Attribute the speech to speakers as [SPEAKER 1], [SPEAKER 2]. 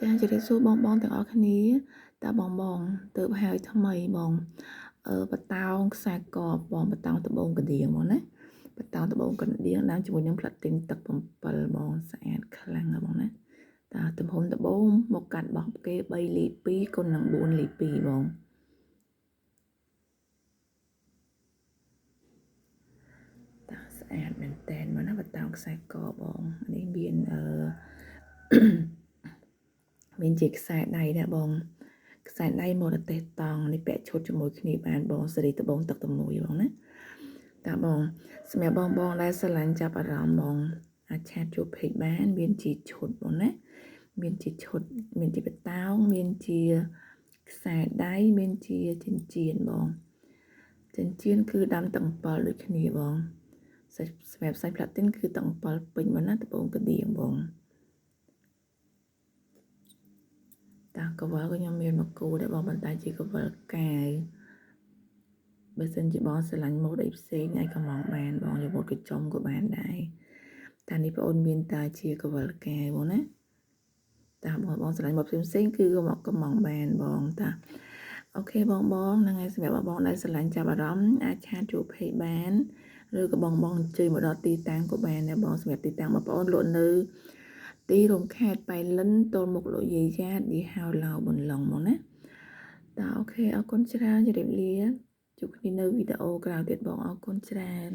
[SPEAKER 1] ចាជម្រាបសួរបងទាំងអស់គ្នាតើបងទើបហើយថ្មីបងបតោងខ្សែកបងបតោងដបងកណ្ដៀងបងណាបតោងដបងកណ្ដៀងដើមជាមួយនឹងផ្លាទីនទឹក7បងស្អាតខ្លាំងណាស់បងណាតើទំហំដបងមកកាត់បោះគេ3លី2គុណនឹង4លី2បងតើស្អាតមែនតែនមកណាបតោងខ្សែកបងនេះមានមានជាខ្សែដៃដែរបងខ្សែដៃមករទេសតង់នេះពាក់ឈុតជាមួយគ្នាបានបងសេរីដបងទឹកតមួយបងណាតើបងសម្រាប់បងដែលស្រឡាញ់ចាប់អារម្មណ៍បងអាចឆាតជួបពេកបានមានជាឈុតបងណាមានជាឈុតមានជាបតោងមានជាខ្សែដៃមានជាចិញ្ចៀនបងចិញ្ចៀនគឺដាំទាំង7ដូចគ្នាបងសម្រាប់សាច់ផ្លាទីនគឺទាំង7ពេញមកណាដបងកណ្ដៀងបងតាកវ៉ាល់ក៏ខ្ញុំមានមកគូដែរបងប៉ុន្តែជាកវ៉ាល់កាវបើសិនជាបងស្រឡាញ់ម៉ូដអីផ្សេងអាចកំងបានបងយកម៉ូដកញ្ចុំក៏បានដែរតែនេះបងអូនមានតែជាកវ៉ាល់កាវបងណាតាបងស្រឡាញ់ម៉ូដផ្សេងគឺមកកំងបានបងតាអូខេបងហ្នឹងហើយសម្រាប់បងដែលស្រឡាញ់ចាប់អារម្មណ៍អាចឆាតជួបពេកបានឬក៏បងអញ្ជើញមកដល់ទីតាំងក៏បានដែរបងសម្រាប់ទីតាំងបងប្អូនលក់នៅទីរំខេត្តបៃលិនទល់មុខលោកយាយយ៉ាតឌីហៅឡៅបន្លុងមកណាតើអូខេអរគុណច្រើនជម្រាបលាជួបគ្នានៅវីដេអូក្រោយទៀតបងអរគុណច្រើន